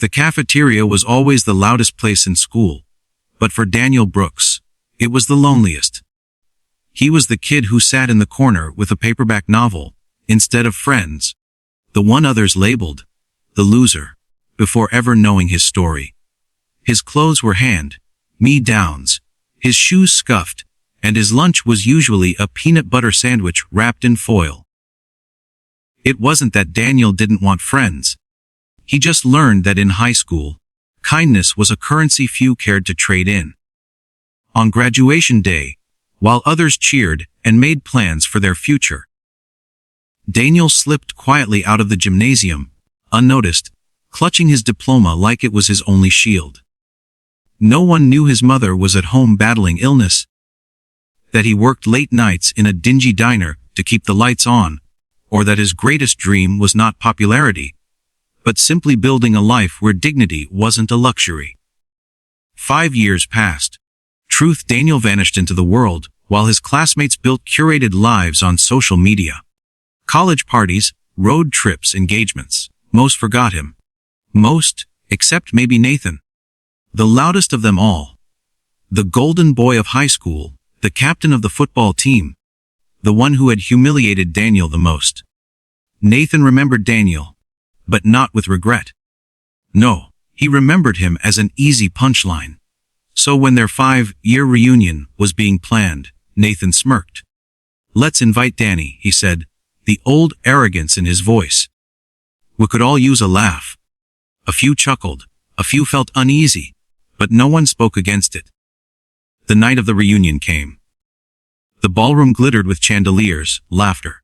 The cafeteria was always the loudest place in school, but for Daniel Brooks, it was the loneliest. He was the kid who sat in the corner with a paperback novel, instead of friends, the one others labeled the loser, before ever knowing his story. His clothes were hand-me-downs, his shoes scuffed, and his lunch was usually a peanut butter sandwich wrapped in foil. It wasn't that Daniel didn't want friends. He just learned that in high school, kindness was a currency few cared to trade in. On graduation day, while others cheered and made plans for their future, Daniel slipped quietly out of the gymnasium, unnoticed, clutching his diploma like it was his only shield. No one knew his mother was at home battling illness, that he worked late nights in a dingy diner to keep the lights on, or that his greatest dream was not popularity, but simply building a life where dignity wasn't a luxury. 5 years passed. Truth, Daniel vanished into the world, while his classmates built curated lives on social media. College parties, road trips, engagements. Most forgot him. Most, except maybe Nathan. The loudest of them all. The golden boy of high school, the captain of the football team. The one who had humiliated Daniel the most. Nathan remembered Daniel, but not with regret. No, he remembered him as an easy punchline. So when their 5-year reunion was being planned, Nathan smirked. "Let's invite Danny," he said, the old arrogance in his voice. We could all use a laugh. A few chuckled, a few felt uneasy, but no one spoke against it. The night of the reunion came. The ballroom glittered with chandeliers, laughter,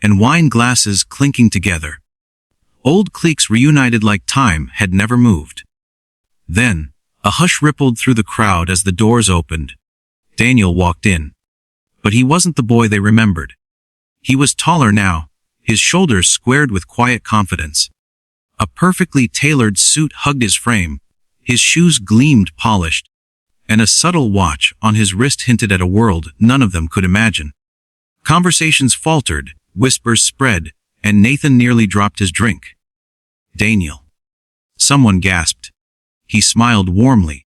and wine glasses clinking together. Old cliques reunited like time had never moved. Then, a hush rippled through the crowd as the doors opened. Daniel walked in. But he wasn't the boy they remembered. He was taller now, his shoulders squared with quiet confidence. A perfectly tailored suit hugged his frame, his shoes gleamed polished, and a subtle watch on his wrist hinted at a world none of them could imagine. Conversations faltered, whispers spread, and Nathan nearly dropped his drink. "Daniel." Someone gasped. He smiled warmly.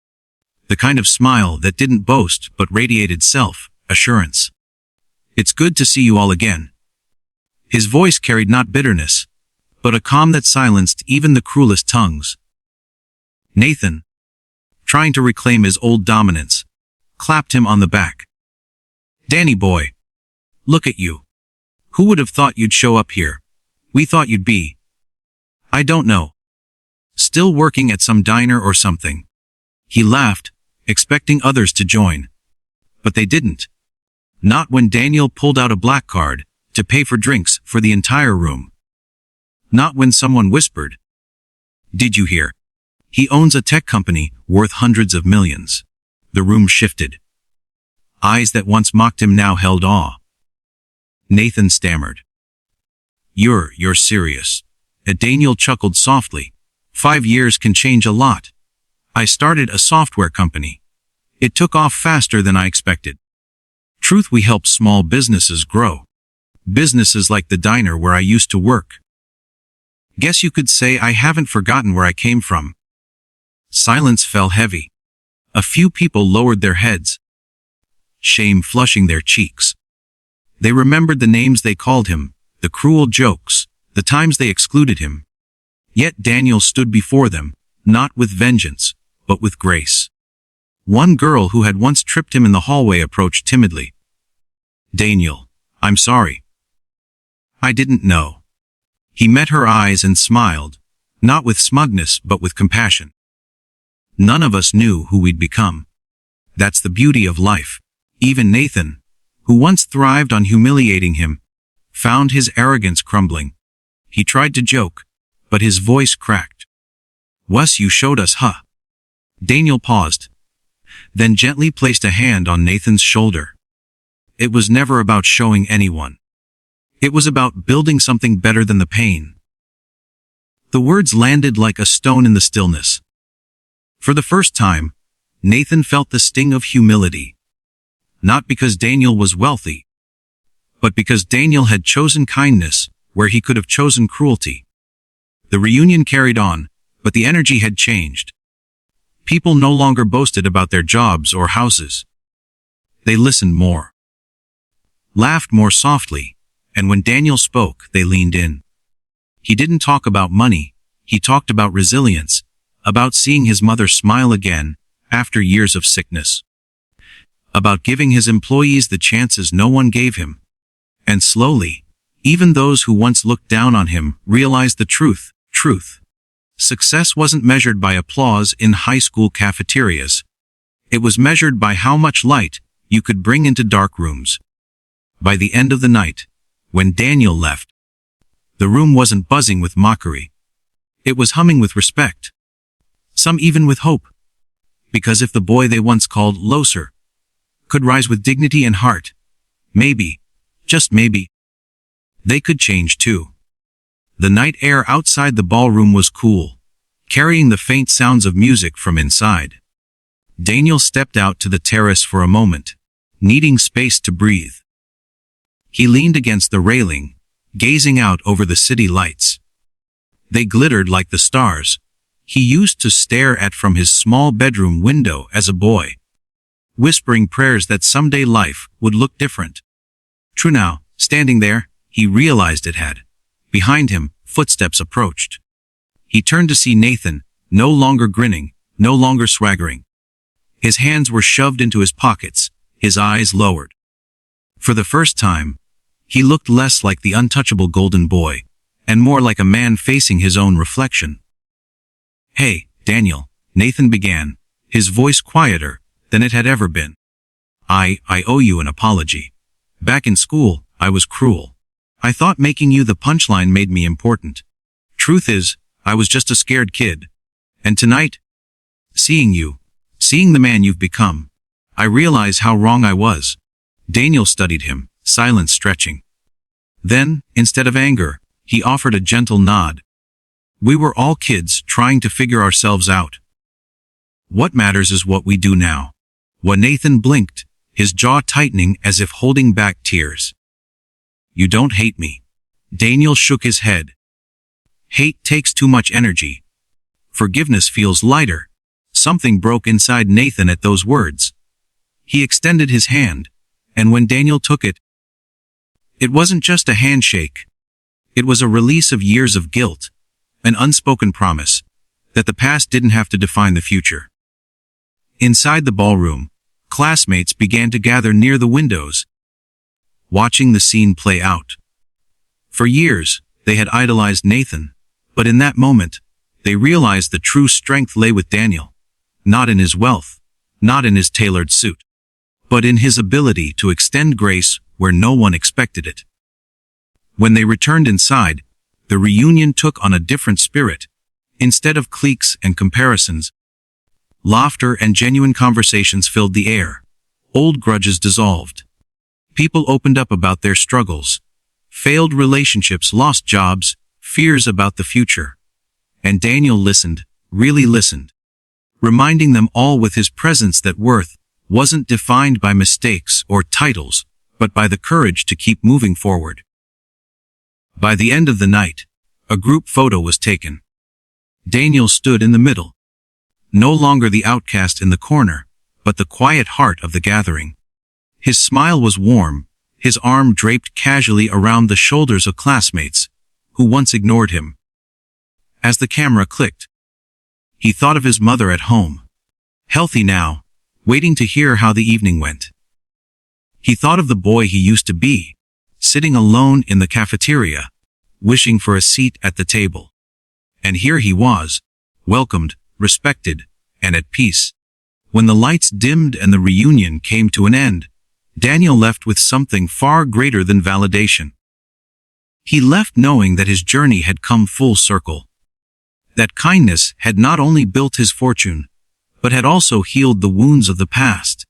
The kind of smile that didn't boast but radiated self-assurance. "It's good to see you all again." His voice carried not bitterness, but a calm that silenced even the cruelest tongues. Nathan, trying to reclaim his old dominance, clapped him on the back. "Danny boy, look at you. Who would have thought you'd show up here? We thought you'd be, I don't know, still working at some diner or something." He laughed, expecting others to join. But they didn't. Not when Daniel pulled out a black card to pay for drinks for the entire room. Not when someone whispered, "Did you hear? He owns a tech company worth hundreds of millions." The room shifted. Eyes that once mocked him now held awe. Nathan stammered. You're serious." Daniel chuckled softly. 5 years can change a lot. I started a software company. It took off faster than I expected. Truth, we help small businesses grow. Businesses like the diner where I used to work. Guess you could say I haven't forgotten where I came from." Silence fell heavy. A few people lowered their heads, shame flushing their cheeks. They remembered the names they called him, the cruel jokes, the times they excluded him. Yet Daniel stood before them, not with vengeance, but with grace. One girl who had once tripped him in the hallway approached timidly. "Daniel, I'm sorry. I didn't know." He met her eyes and smiled, not with smugness but with compassion. "None of us knew who we'd become. That's the beauty of life." Even Nathan, who once thrived on humiliating him, found his arrogance crumbling. He tried to joke, but his voice cracked. "Wes, you showed us, huh?" Daniel paused, then gently placed a hand on Nathan's shoulder. It was never about showing anyone. It was about building something better than the pain. The words landed like a stone in the stillness. For the first time, Nathan felt the sting of humility. Not because Daniel was wealthy, but because Daniel had chosen kindness where he could have chosen cruelty. The reunion carried on, But the energy had changed. People no longer boasted about their jobs or houses. They listened more, laughed more softly, and when Daniel spoke, they leaned in. He didn't talk about money, he talked about resilience, about seeing his mother smile again after years of sickness, about giving his employees the chances no one gave him. And slowly, even those who once looked down on him realized the truth. Success wasn't measured by applause in high school cafeterias. It was measured by how much light you could bring into dark rooms. By the end of the night, when Daniel left, the room wasn't buzzing with mockery. It was humming with respect. Some even with hope. Because if the boy they once called Loser could rise with dignity and heart, maybe, just maybe, they could change too. The night air outside the ballroom was cool, carrying the faint sounds of music from inside. Daniel stepped out to the terrace for a moment, needing space to breathe. He leaned against the railing, gazing out over the city lights. They glittered like the stars he used to stare at from his small bedroom window as a boy, whispering prayers that someday life would look different. True now, standing there, he realized it had. Behind him, footsteps approached. He turned to see Nathan, no longer grinning, no longer swaggering. His hands were shoved into his pockets, his eyes lowered. For the first time, he looked less like the untouchable golden boy, and more like a man facing his own reflection. "Hey, Daniel," Nathan began, his voice quieter than it had ever been. I owe you an apology. Back in school, I was cruel. I thought making you the punchline made me important. Truth is, I was just a scared kid. And tonight, seeing the man you've become, I realize how wrong I was." Daniel studied him, silence stretching. Then, instead of anger, he offered a gentle nod. "We were all kids trying to figure ourselves out. What matters is what we do now." When Nathan blinked, his jaw tightening as if holding back tears. "You don't hate me." Daniel shook his head. "Hate takes too much energy. Forgiveness feels lighter." Something broke inside Nathan at those words. He extended his hand, and when Daniel took it, it wasn't just a handshake. It was a release of years of guilt, an unspoken promise that the past didn't have to define the future. Inside the ballroom, classmates began to gather near the windows, watching the scene play out. For years, they had idolized Nathan, but in that moment, they realized the true strength lay with Daniel. Not in his wealth, not in his tailored suit, but in his ability to extend grace where no one expected it. When they returned inside, the reunion took on a different spirit. Instead of cliques and comparisons, laughter and genuine conversations filled the air. Old grudges dissolved. People opened up about their struggles, failed relationships, lost jobs, fears about the future. And Daniel listened, really listened, reminding them all with his presence that worth wasn't defined by mistakes or titles, but by the courage to keep moving forward. By the end of the night, a group photo was taken. Daniel stood in the middle, no longer the outcast in the corner, but the quiet heart of the gathering. His smile was warm, his arm draped casually around the shoulders of classmates who once ignored him. As the camera clicked, he thought of his mother at home, healthy now, waiting to hear how the evening went. He thought of the boy he used to be, sitting alone in the cafeteria, wishing for a seat at the table. And here he was, welcomed, respected, and at peace. When the lights dimmed and the reunion came to an end, Daniel left with something far greater than validation. He left knowing that his journey had come full circle. That kindness had not only built his fortune, but had also healed the wounds of the past.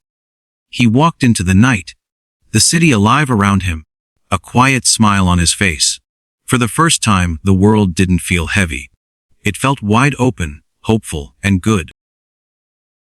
He walked into the night, the city alive around him, a quiet smile on his face. For the first time, the world didn't feel heavy. It felt wide open, hopeful, and good.